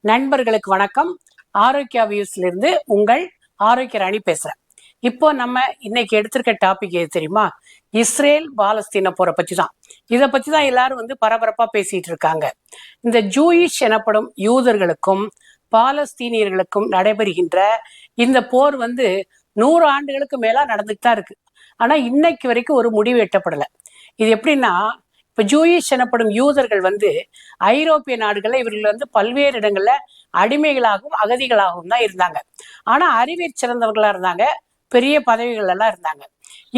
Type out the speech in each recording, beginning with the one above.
நண்பர்களுக்கு வணக்கம். ஆரோக்கியா வியூஸ்ல இருந்து உங்கள் ஆரோக்கிய ராணி பேசுறேன். இப்போ நம்ம இன்னைக்கு எடுத்திருக்க டாபிக் எது தெரியுமா? இஸ்ரேல் பாலஸ்தீன போரை பத்தி தான். இதை பத்தி தான் எல்லாரும் பரபரப்பா பேசிட்டு இருக்காங்க. இந்த ஜூயிஷ் எனப்படும் யூதர்களுக்கும் பாலஸ்தீனியர்களுக்கும் நடைபெறுகின்ற இந்த போர் 100 ஆண்டுகளுக்கு மேலா நடந்துட்டு தான் இருக்கு. ஆனா இன்னைக்கு வரைக்கும் ஒரு முடிவு எட்டப்படலை. இது எப்படின்னா, இப்ப ஜூயிஷ் எனப்படும் யூதர்கள் ஐரோப்பிய நாடுகள்ல இவர்கள் பல்வேறு இடங்கள்ல அடிமைகளாகவும் அகதிகளாகவும் தான் இருந்தாங்க. ஆனா அறிவியல் சிறந்தவர்களா இருந்தாங்க, பெரிய பதவிகள் எல்லாம் இருந்தாங்க.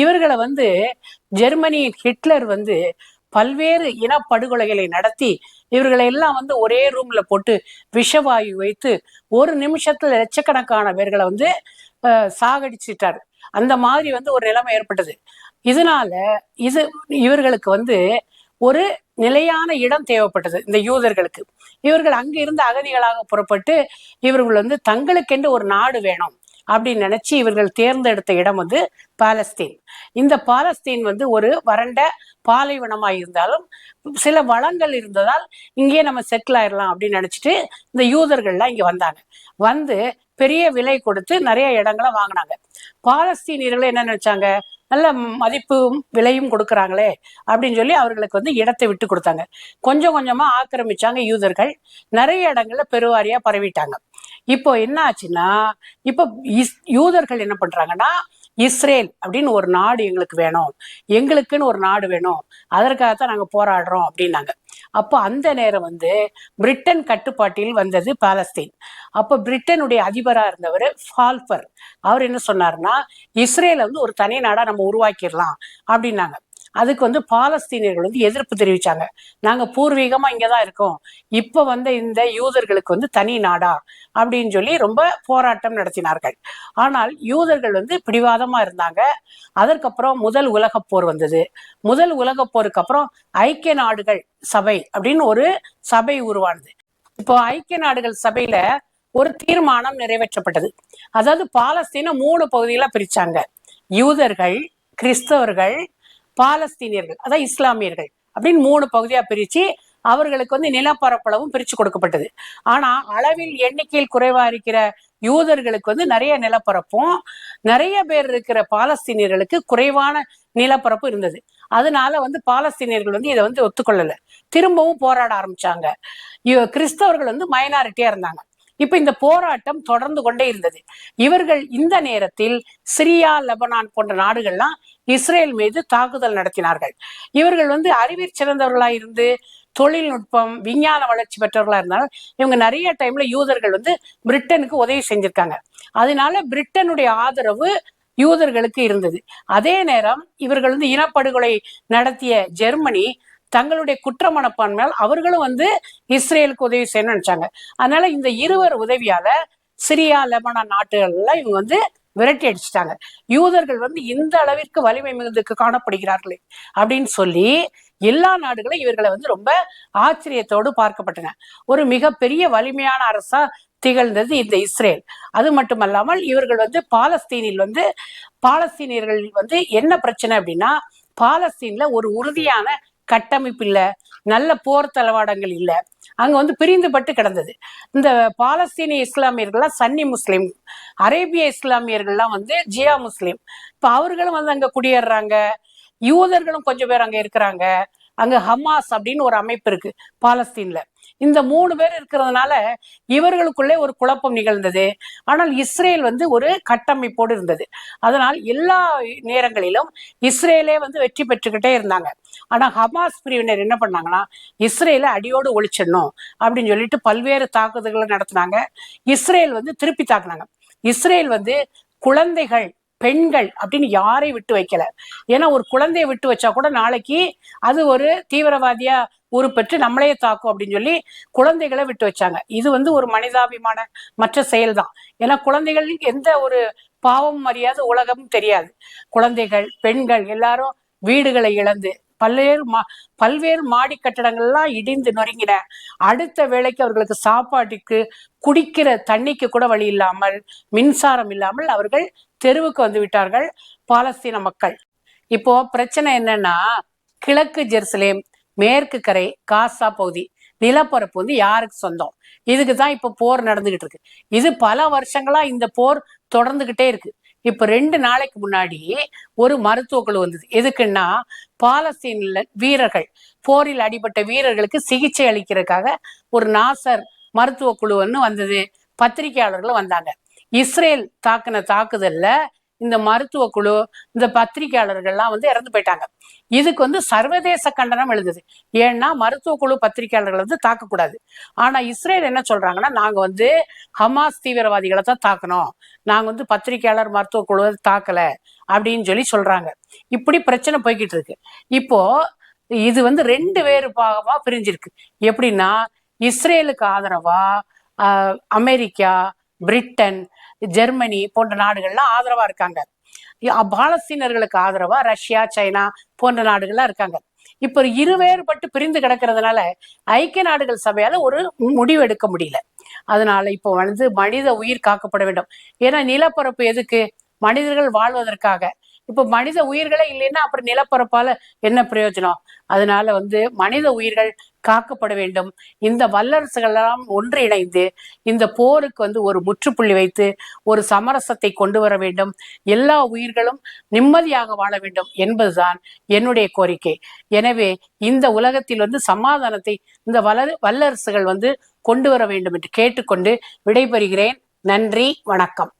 இவர்களை ஜெர்மனியின் ஹிட்லர் பல்வேறு இனப்படுகொலைகளை நடத்தி இவர்களை எல்லாம் ஒரே ரூம்ல போட்டு விஷவாயு வைத்து ஒரு நிமிஷத்துல லட்சக்கணக்கான பேர்களை சாகடிச்சிட்டாரு. அந்த மாதிரி ஒரு நிலைமை ஏற்பட்டது. இதனால இவர்களுக்கு ஒரு நிலையான இடம் தேவைப்பட்டது. இந்த யூதர்களுக்கு இவர்கள் அங்கு இருந்த அகதிகளாக புறப்பட்டு இவர்கள் தங்களுக்கென்று ஒரு நாடு வேணும் அப்படின்னு நினைச்சு இவர்கள் தேர்ந்தெடுத்த இடம் பாலஸ்தீன். இந்த பாலஸ்தீன் ஒரு வறண்ட பாலைவனமாக இருந்தாலும் சில வளங்கள் இருந்ததால் இங்கே நம்ம செட்டில் ஆயிடலாம் அப்படின்னு நினைச்சிட்டு இந்த யூதர்கள்லாம் இங்க வந்தாங்க. பெரிய விலை கொடுத்து நிறைய இடங்களை வாங்கினாங்க. பாலஸ்தீனியர்கள் என்ன நினைச்சாங்க, நல்ல மதிப்பும் விலையும் கொடுக்குறாங்களே அப்படின்னு சொல்லி அவர்களுக்கு இடத்தை விட்டு கொடுத்தாங்க. கொஞ்சம் கொஞ்சமா ஆக்கிரமிச்சாங்க யூதர்கள். நிறைய இடங்கள்ல பெருவாரியா பரவிட்டாங்க. இப்போ என்ன ஆச்சுன்னா, இப்போ யூதர்கள் என்ன பண்றாங்கன்னா, இஸ்ரேல் அப்படின்னு ஒரு நாடு எங்களுக்கு வேணும், எங்களுக்குன்னு ஒரு நாடு வேணும், அதற்காகத்தான் நாங்க போராடுறோம் அப்படின்னாங்க. அப்போ அந்த நேரம் பிரிட்டன் கட்டுப்பாட்டில் வந்தது பாலஸ்தீன். அப்போ பிரிட்டனுடைய அதிபரா இருந்தவர் ஃபால்பர், அவர் என்ன சொன்னாருன்னா, இஸ்ரேல ஒரு தனி நாடா நம்ம உருவாக்கிடலாம் அப்படின்னாங்க. அதுக்கு பாலஸ்தீனியர்கள் எதிர்ப்பு தெரிவிச்சாங்க. நாங்க பூர்வீகமா இங்கதான் இருக்கோம், இப்ப இந்த யூதர்களுக்கு தனி நாடா அப்படின்னு சொல்லி ரொம்ப போராட்டம் நடத்தினார்கள். ஆனால் யூதர்கள் பிடிவாதமா இருந்தாங்க. அதற்கப்புறம் முதல் உலக போர் வந்தது. முதல் உலக போருக்கு அப்புறம் ஐக்கிய நாடுகள் சபை அப்படின்னு ஒரு சபை உருவானது. இப்போ ஐக்கிய நாடுகள் சபையில ஒரு தீர்மானம் நிறைவேற்றப்பட்டது. அதாவது பாலஸ்தீன 3 பகுதிகளா பிரிச்சாங்க. யூதர்கள், கிறிஸ்தவர்கள், பாலஸ்தீனியர்கள், அதாவது இஸ்லாமியர்கள் அப்படின்னு 3 பகுதியா பிரிச்சு அவர்களுக்கு நிலப்பரப்பளவும் பிரிச்சு கொடுக்கப்பட்டது. ஆனா அளவில் எண்ணிக்கையில் குறைவா இருக்கிற யூதர்களுக்கு நிறைய நிலப்பரப்பும், நிறைய பேர் இருக்கிற பாலஸ்தீனியர்களுக்கு குறைவான நிலப்பரப்பு இருந்தது. அதனால பாலஸ்தீனியர்கள் இதை ஒத்துக்கொள்ளல. திரும்பவும் போராட ஆரம்பிச்சாங்க. கிறிஸ்தவர்கள் மைனாரிட்டியா இருந்தாங்க. இப்ப இந்த போராட்டம் தொடர்ந்து கொண்டே இருந்தது. இவர்கள் இந்த நேரத்தில் சிரியா, லெபனான் போன்ற நாடுகள்லாம் இஸ்ரேல் மீது தாக்குதல் நடத்தினார்கள். இவர்கள் அறிவியல் சிறந்தவர்களா இருந்து தொழில்நுட்பம், விஞ்ஞான வளர்ச்சி பெற்றவர்களா இருந்தாலும் இவங்க நிறைய டைம்ல யூதர்கள் பிரிட்டனுக்கு உதவி செஞ்சிருக்காங்க. அதனால பிரிட்டனுடைய ஆதரவு யூதர்களுக்கு இருந்தது. அதே நேரம் இவர்கள் இனப்படுகொலை நடத்திய ஜெர்மனி தங்களுடைய குற்ற மனப்பான்மையால் அவர்களும் இஸ்ரேலுக்கு உதவி செய்யணும்னு நினைச்சாங்க. அதனால இந்த இருவர் உதவியால சிரியா, லெபனான் நாட்டுகள்லாம் இவங்க விரட்டி அடிச்சுட்டாங்க. யூதர்கள் இந்த அளவிற்கு வலிமை மிகுந்துக்கு காணப்படுகிறார்களே அப்படின்னு சொல்லி எல்லா நாடுகளும் இவர்களை ரொம்ப ஆச்சரியத்தோடு பார்க்கப்பட்டன. ஒரு மிகப்பெரிய வலிமையான அரசா திகழ்ந்தது இந்த இஸ்ரேல். அது மட்டுமல்லாமல் இவர்கள் பாலஸ்தீனில் பாலஸ்தீனியர்கள் என்ன பிரச்சனை அப்படின்னா, பாலஸ்தீன்ல ஒரு உறுதியான கட்டமைப்பு இல்ல, நல்ல போர் தளவாடங்கள் இல்ல, அங்க பிரிந்துபட்டு கிடந்தது. இந்த பாலஸ்தீனிய இஸ்லாமியர்கள்லாம் சன்னி முஸ்லிம், அரேபிய இஸ்லாமியர்கள்லாம் ஜியா முஸ்லிம். இப்ப அவர்களும் அங்க குடியேறாங்க. யூதர்களும் கொஞ்சம் பேர் அங்க இருக்கிறாங்க. அங்க ஹமாஸ் அப்படின்னு ஒரு அமைப்பு இருக்கு பாலஸ்தீன்ல. இந்த 3 பேர் இருக்கிறதுனால இவர்களுக்குள்ளே ஒரு குழப்பம் நிகழ்ந்தது. ஆனால் இஸ்ரேல் ஒரு கட்டமைப்போடு இருந்தது. அதனால் எல்லா நேரங்களிலும் இஸ்ரேலே வெற்றி பெற்றுக்கிட்டே இருந்தாங்க. ஆனா ஹமாஸ் பிரிவினர் என்ன பண்ணாங்கன்னா, இஸ்ரேலை அடியோடு ஒழிச்சிடணும் அப்படின்னு சொல்லிட்டு பல்வேறு தாக்குதல்களை நடத்தினாங்க. இஸ்ரேல் திருப்பி தாக்குனாங்க. இஸ்ரேல் குழந்தைகள், பெண்கள் அப்படின்னு யாரையும் விட்டு வைக்கல. ஏன்னா ஒரு குழந்தைய விட்டு வச்சா கூட நாளைக்கு அது ஒரு தீவிரவாதியா உருப்பெற்று நம்மளையே தாக்கும் அப்படின்னு சொல்லி குழந்தைகளை விட்டு வச்சாங்க. இது ஒரு மனிதாபிமான மற்ற செயல் தான். ஏன்னா குழந்தைகள் எந்த ஒரு பாவம் அறியாத உலகமும் தெரியாது. குழந்தைகள், பெண்கள் எல்லாரும் வீடுகளை இழந்து பல்வேறு மாடி கட்டடங்கள்லாம் இடிந்து நொறுங்கின. அடுத்த வேளைக்கு அவர்களுக்கு சாப்பாட்டுக்கு, குடிக்கிற தண்ணிக்கு கூட வழி இல்லாமல், மின்சாரம் இல்லாமல் அவர்கள் தெருவுக்கு வந்து விட்டார்கள் பாலஸ்தீன மக்கள். இப்போ பிரச்சனை என்னன்னா, கிழக்கு ஜெருசலேம், மேற்கு கரை, காசா பகுதி நிலப்பரப்பு வந்து யாருக்கு சொந்தம். இதுக்கு தான் இப்ப போர் நடந்துகிட்டு இருக்கு. இது பல வருஷங்களா இந்த போர் தொடர்ந்துகிட்டே இருக்கு. இப்ப 2 நாளைக்கு முன்னாடி ஒரு மருத்துவ குழு வந்தது. எதுக்குன்னா பாலஸ்தீன்ல வீரர்கள், போரில் அடிபட்ட வீரர்களுக்கு சிகிச்சை அளிக்கிறதுக்காக ஒரு நாசர் மருத்துவ குழுன்னு வந்தது. பத்திரிகையாளர்களும் வந்தாங்க. இஸ்ரேல் தாக்குன தாக்குதல்ல இந்த மருத்துவ குழு, இந்த பத்திரிகையாளர்கள்லாம் வந்து இறந்து போயிட்டாங்க. இதுக்கு வந்து சர்வதேச கண்டனம் எழுதுது. ஏன்னா மருத்துவ குழு பத்திரிகையாளர்கள் வந்து தாக்கக்கூடாது. ஆனா இஸ்ரேல் என்ன சொல்றாங்கன்னா, நாங்க வந்து ஹமாஸ் தீவிரவாதிகளை தான் தாக்கணும், நாங்க வந்து பத்திரிகையாளர் மருத்துவ குழு தாக்கல அப்படின்னு சொல்லி சொல்றாங்க. இப்படி பிரச்சனை போய்கிட்டு இருக்கு. இப்போ இது வந்து 2 வேறு பாகமா பிரிஞ்சிருக்கு. எப்படின்னா இஸ்ரேலுக்கு ஆதரவா அமெரிக்கா, பிரிட்டன், ஜெர்மனி போன்ற நாடுகள்லாம் ஆதரவா இருக்காங்க. பாலஸ்தீனர்களுக்கு ஆதரவா ரஷ்யா, சைனா போன்ற நாடுகள்லாம் இருக்காங்க. இப்ப இருவேறுபட்டு பிரிந்து கிடக்கிறதுனால ஐக்கிய நாடுகள் சபையால ஒரு முடிவு எடுக்க முடியல. அதனால இப்போ வந்து மனித உயிர் காக்கப்பட வேண்டும். ஏன்னா நிலப்பரப்பு எதுக்கு? மனிதர்கள் வாழ்வதற்காக. இப்ப மனித உயிர்களே இல்லைன்னா அப்புறம் நிலப்பரப்பால என்ன பிரயோஜனம்? அதனால வந்து மனித உயிர்கள் காக்கப்பட வேண்டும். இந்த வல்லரசுகள் எல்லாம் ஒன்றிணைந்து இந்த போருக்கு வந்து ஒரு முற்றுப்புள்ளி வைத்து ஒரு சமரசத்தை கொண்டு வர வேண்டும். எல்லா உயிர்களும் நிம்மதியாக வாழ வேண்டும் என்பதுதான் என்னுடைய கோரிக்கை. எனவே இந்த உலகத்தில் வந்து சமாதானத்தை இந்த வல்லரசுகள் வந்து கொண்டு வர வேண்டும் என்று கேட்டுக்கொண்டு விடைபெறுகிறேன். நன்றி, வணக்கம்.